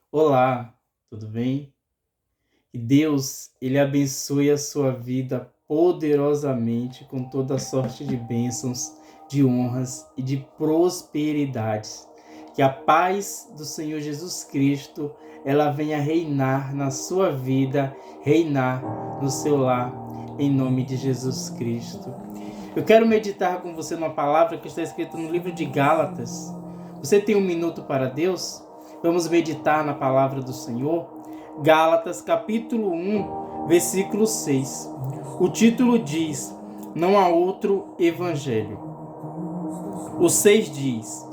Olá, tudo bem? Que Deus, ele abençoe a sua vida poderosamente com toda sorte de bênçãos, de honras e de prosperidades. Que a paz do Senhor Jesus Cristo, ela venha reinar na sua vida, reinar no seu lar, em nome de Jesus Cristo. Eu quero meditar com você numa palavra que está escrita no livro de Gálatas. Você tem um minuto para Deus? Vamos meditar na palavra do Senhor. Gálatas capítulo 1, versículo 6. O título diz: Não há outro evangelho. O 6 diz: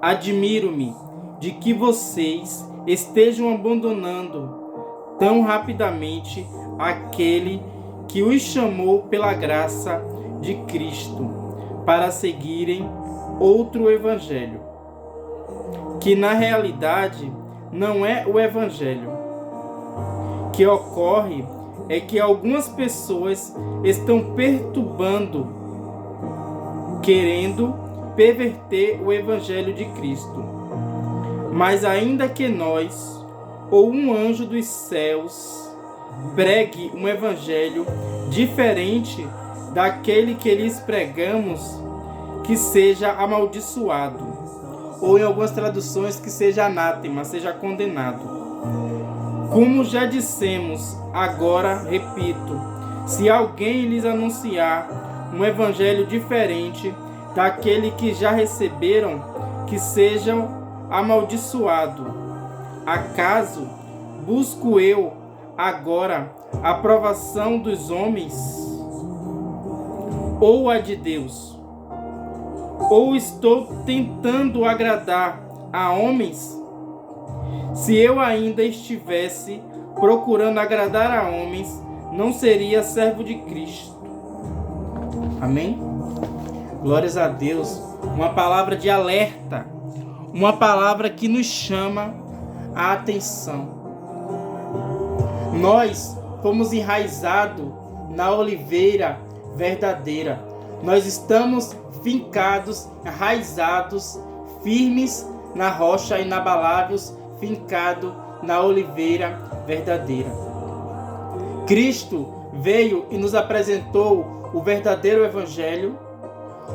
Admiro-me de que vocês estejam abandonando tão rapidamente aquele que os chamou pela graça de Cristo para seguirem outro evangelho, que na realidade não é o evangelho. O que ocorre é que algumas pessoas estão perturbando, querendo perverter o evangelho de Cristo. Mas ainda que nós, ou um anjo dos céus, pregue um evangelho diferente daquele que lhes pregamos, que seja amaldiçoado, ou em algumas traduções que seja anátema, seja condenado. Como já dissemos, agora repito, se alguém lhes anunciar um evangelho diferente daquele que já receberam, que sejam amaldiçoado. Acaso busco eu agora a aprovação dos homens ou a de Deus? Ou estou tentando agradar a homens? Se eu ainda estivesse procurando agradar a homens, não seria servo de Cristo. Amém? Glórias a Deus. Uma palavra de alerta. Uma palavra que nos chama a atenção. Nós fomos enraizados na oliveira verdadeira. Nós estamos fincados, enraizados, firmes na rocha inabaláveis, fincado na oliveira verdadeira. Cristo veio e nos apresentou o verdadeiro evangelho,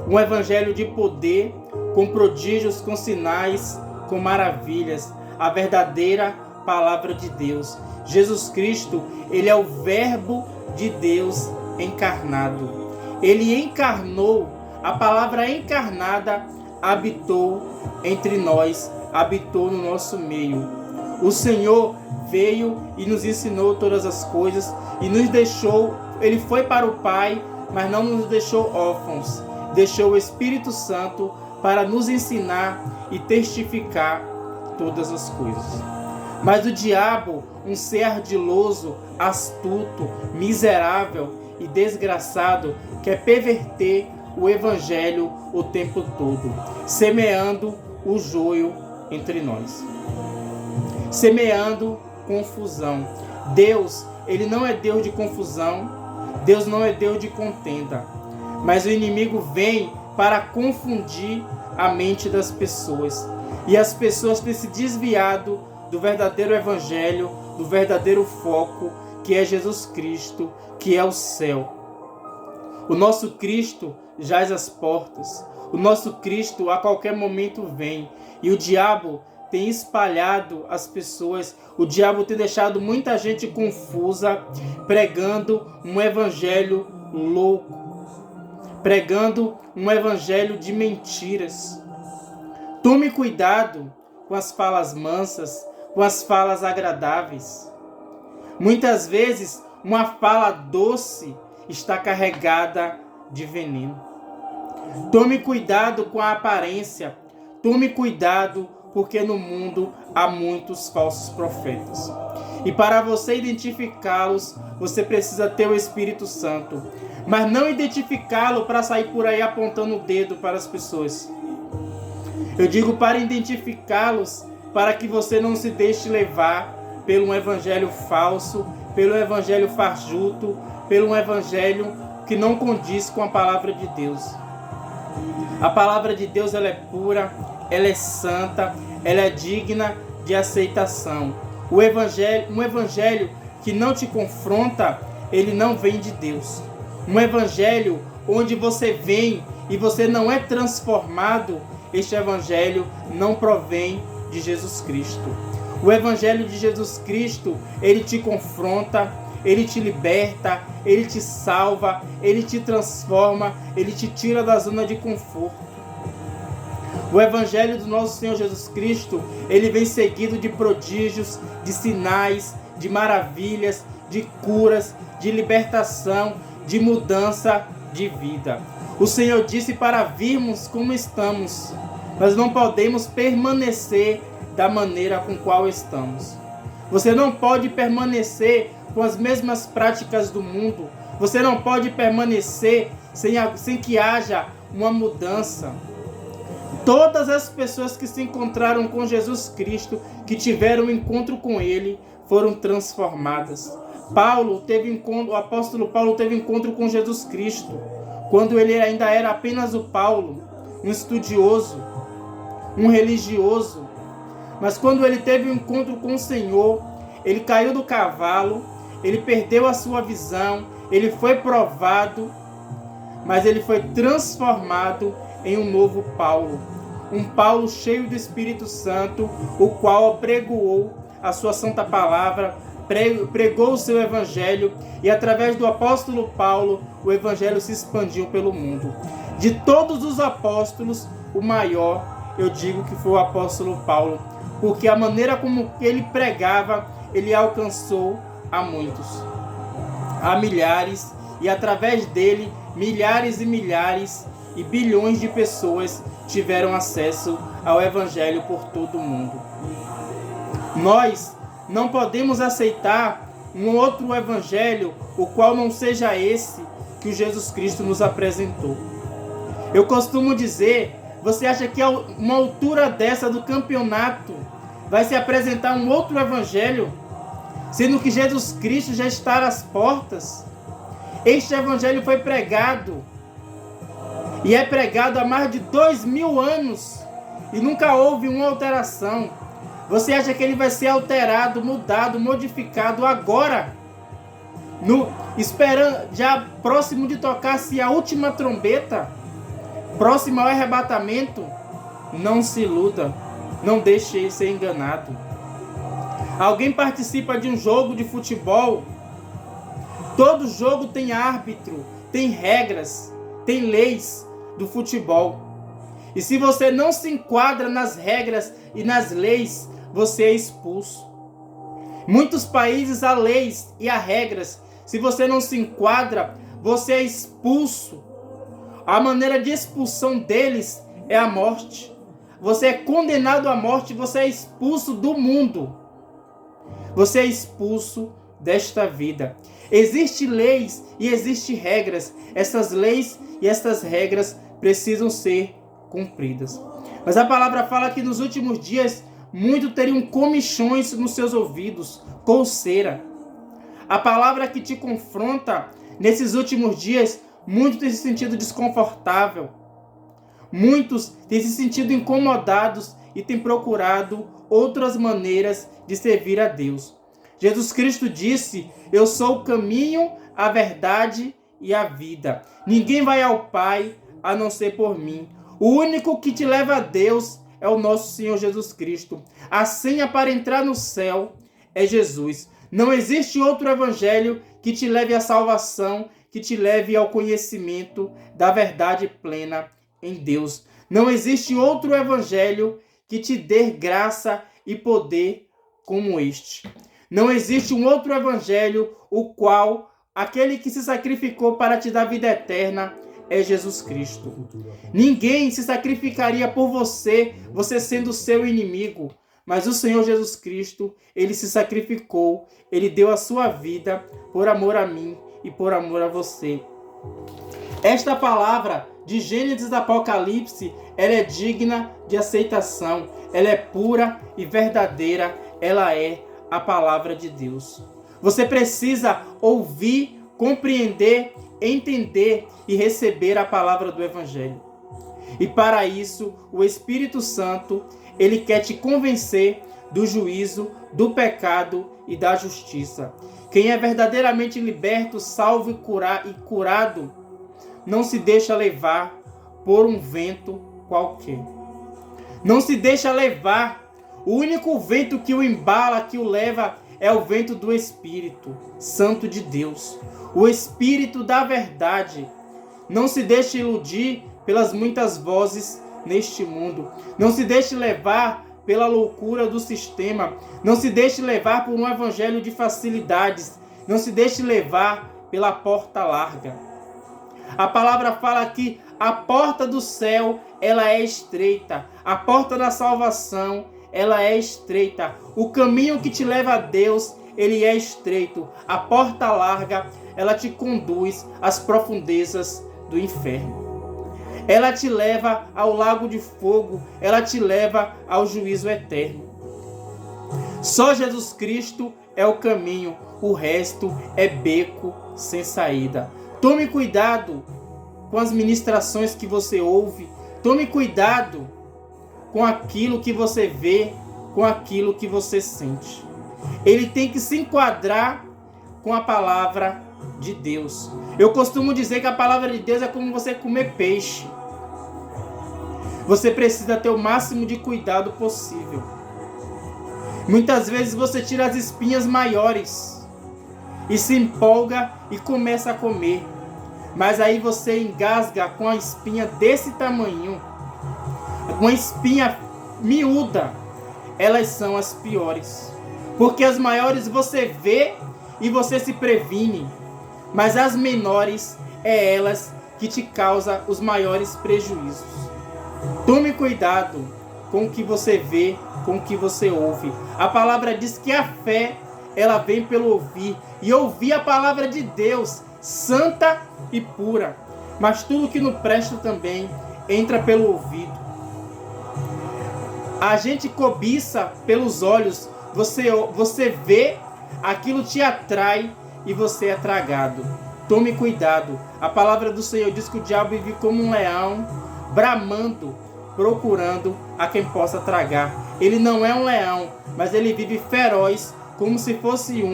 um evangelho de poder, com prodígios, com sinais, com maravilhas, a verdadeira palavra de Deus. Jesus Cristo, ele é o verbo de Deus encarnado. Ele encarnou, a palavra encarnada habitou entre nós, habitou no nosso meio. O Senhor veio e nos ensinou todas as coisas e nos deixou, ele foi para o Pai, mas não nos deixou órfãos. Deixou o Espírito Santo para nos ensinar e testificar todas as coisas. Mas o diabo, um ser ardiloso, astuto, miserável e desgraçado, quer perverter o evangelho o tempo todo, semeando o joio entre nós, semeando confusão. Deus, ele não é Deus de confusão, Deus não é Deus de contenda, mas o inimigo vem para confundir a mente das pessoas, e as pessoas têm se desviado do verdadeiro evangelho, do verdadeiro foco, que é Jesus Cristo, que é o céu. O nosso Cristo jaz às portas, o nosso Cristo a qualquer momento vem, e o diabo tem espalhado as pessoas, o diabo tem deixado muita gente confusa, pregando um evangelho louco, pregando um evangelho de mentiras. Tome cuidado com as falas mansas, com as falas agradáveis. Muitas vezes, uma fala doce está carregada de veneno. Tome cuidado com a aparência. Tome cuidado, porque no mundo há muitos falsos profetas. E para você identificá-los, você precisa ter o Espírito Santo. Mas não identificá-lo para sair por aí apontando o dedo para as pessoas. Eu digo para identificá-los, para que você não se deixe levar pelo evangelho falso, pelo evangelho fajuto, pelo evangelho que não condiz com a palavra de Deus. A palavra de Deus, ela é pura, ela é santa, ela é digna de aceitação. Um evangelho que não te confronta, ele não vem de Deus. Um evangelho onde você vem e você não é transformado, este evangelho não provém de Jesus Cristo. O evangelho de Jesus Cristo, ele te confronta, ele te liberta, ele te salva, ele te transforma, ele te tira da zona de conforto. O evangelho do nosso Senhor Jesus Cristo, ele vem seguido de prodígios, de sinais, de maravilhas, de curas, de libertação, de mudança de vida. O Senhor disse para virmos como estamos. Nós não podemos permanecer da maneira com qual estamos. Você não pode permanecer com as mesmas práticas do mundo. Você não pode permanecer sem que haja uma mudança. Todas as pessoas que se encontraram com Jesus Cristo, que tiveram um encontro com Ele, foram transformadas. O apóstolo Paulo teve encontro com Jesus Cristo, quando ele ainda era apenas o Paulo, um estudioso, um religioso. Mas quando ele teve um encontro com o Senhor, ele caiu do cavalo, ele perdeu a sua visão, ele foi provado, mas ele foi transformado em um novo Paulo. Um Paulo cheio do Espírito Santo, o qual apregoou a sua santa palavra, pregou o seu evangelho, e através do apóstolo Paulo, o evangelho se expandiu pelo mundo. De todos os apóstolos, o maior, eu digo que foi o apóstolo Paulo, porque a maneira como ele pregava, ele alcançou a muitos, a milhares, e através dele, milhares e milhares e bilhões de pessoas tiveram acesso ao evangelho por todo o mundo. Nós não podemos aceitar um outro evangelho, o qual não seja esse que o Jesus Cristo nos apresentou. Eu costumo dizer, você acha que a uma altura dessa do campeonato vai se apresentar um outro evangelho, sendo que Jesus Cristo já está às portas? Este evangelho foi pregado, e é pregado há mais de 2000 anos, e nunca houve uma alteração. Você acha que ele vai ser alterado, mudado, modificado agora? Já próximo de tocar-se a última trombeta, próximo ao arrebatamento? Não se iluda, não deixe ser enganado. Alguém participa de um jogo de futebol? Todo jogo tem árbitro, tem regras, tem leis do futebol. E se você não se enquadra nas regras e nas leis, você é expulso. Muitos países há leis e há regras. Se você não se enquadra, você é expulso. A maneira de expulsão deles é a morte. Você é condenado à morte, você é expulso do mundo. Você é expulso desta vida. Existem leis e existem regras. Essas leis e essas regras precisam ser cumpridas. Mas a palavra fala que nos últimos dias muitos teriam comichões nos seus ouvidos, coceira. A palavra que te confronta nesses últimos dias, muitos têm se sentido desconfortável. Muitos têm se sentido incomodados e têm procurado outras maneiras de servir a Deus. Jesus Cristo disse: eu sou o caminho, a verdade e a vida. Ninguém vai ao Pai a não ser por mim. O único que te leva a Deus é o nosso Senhor Jesus Cristo. A senha para entrar no céu é Jesus. Não existe outro evangelho que te leve à salvação, que te leve ao conhecimento da verdade plena em Deus. Não existe outro evangelho que te dê graça e poder como este. Não existe um outro evangelho, o qual aquele que se sacrificou para te dar vida eterna é Jesus Cristo. Ninguém se sacrificaria por você, você sendo seu inimigo. Mas o Senhor Jesus Cristo, ele se sacrificou, ele deu a sua vida por amor a mim e por amor a você. Esta palavra de Gênesis e Apocalipse, ela é digna de aceitação, ela é pura e verdadeira, ela é a palavra de Deus. Você precisa ouvir, compreender, entender e receber a palavra do Evangelho. E para isso, o Espírito Santo, ele quer te convencer do juízo, do pecado e da justiça. Quem é verdadeiramente liberto, salvo e curado, não se deixa levar por um vento qualquer. Não se deixa levar. O único vento que o embala, que o leva, é o vento do Espírito Santo de Deus. O Espírito da verdade. Não se deixe iludir pelas muitas vozes neste mundo. Não se deixe levar pela loucura do sistema. Não se deixe levar por um evangelho de facilidades. Não se deixe levar pela porta larga. A palavra fala que a porta do céu, ela é estreita. A porta da salvação, ela é estreita. O caminho que te leva a Deus, ele é estreito. A porta larga, ela te conduz às profundezas do inferno. Ela te leva ao lago de fogo, ela te leva ao juízo eterno. Só Jesus Cristo é o caminho, o resto é beco sem saída. Tome cuidado com as ministrações que você ouve, tome cuidado com aquilo que você vê, com aquilo que você sente. Ele tem que se enquadrar com a palavra de Deus. Eu costumo dizer que a palavra de Deus é como você comer peixe. Você precisa ter o máximo de cuidado possível. Muitas vezes você tira as espinhas maiores e se empolga e começa a comer. Mas aí você engasga com a espinha desse tamanho, uma espinha miúda. Elas são as piores. Porque as maiores você vê e você se previne. Mas as menores é elas que te causam os maiores prejuízos. Tome cuidado com o que você vê, com o que você ouve. A palavra diz que a fé, ela vem pelo ouvir. E ouvir a palavra de Deus, santa e pura. Mas tudo que não presta também entra pelo ouvido. A gente cobiça pelos olhos. Você vê, aquilo te atrai e você é tragado. Tome cuidado. A palavra do Senhor diz que o diabo vive como um leão, bramando, procurando a quem possa tragar. Ele não é um leão, mas ele vive feroz, como se fosse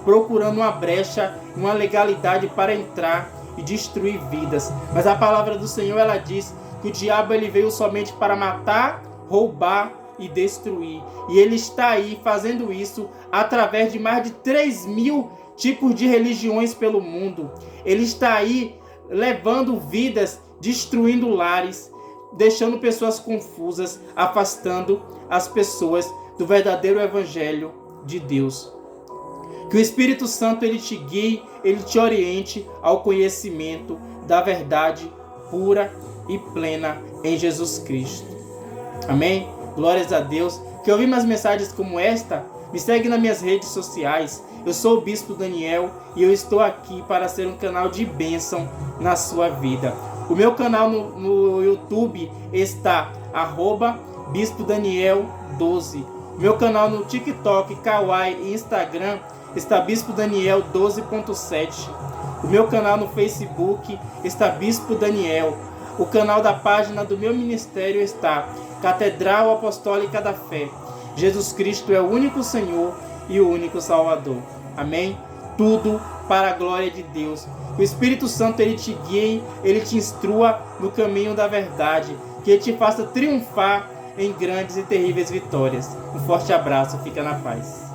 procurando uma brecha, uma legalidade para entrar e destruir vidas. Mas a palavra do Senhor, ela diz que o diabo ele veio somente para matar, roubar e destruir. E ele está aí fazendo isso através de mais de 3.000 tipos de religiões pelo mundo. Ele está aí levando vidas, destruindo lares, deixando pessoas confusas, afastando as pessoas do verdadeiro evangelho de Deus. Que o Espírito Santo ele te guie, ele te oriente ao conhecimento da verdade pura e plena em Jesus Cristo. Amém? Glórias a Deus. Que ouvir mais mensagens como esta, me segue nas minhas redes sociais. Eu sou o Bispo Daniel e eu estou aqui para ser um canal de bênção na sua vida. O meu canal no YouTube está @Bispo Daniel 12. O meu canal no TikTok, Kawaii e Instagram está Bispo Daniel 12.7. O meu canal no Facebook está Bispo Daniel. O canal da página do meu ministério está Catedral Apostólica da Fé. Jesus Cristo é o único Senhor e o único Salvador. Amém? Tudo para a glória de Deus. O Espírito Santo ele te guie, ele te instrua no caminho da verdade, que ele te faça triunfar em grandes e terríveis vitórias. Um forte abraço, fica na paz.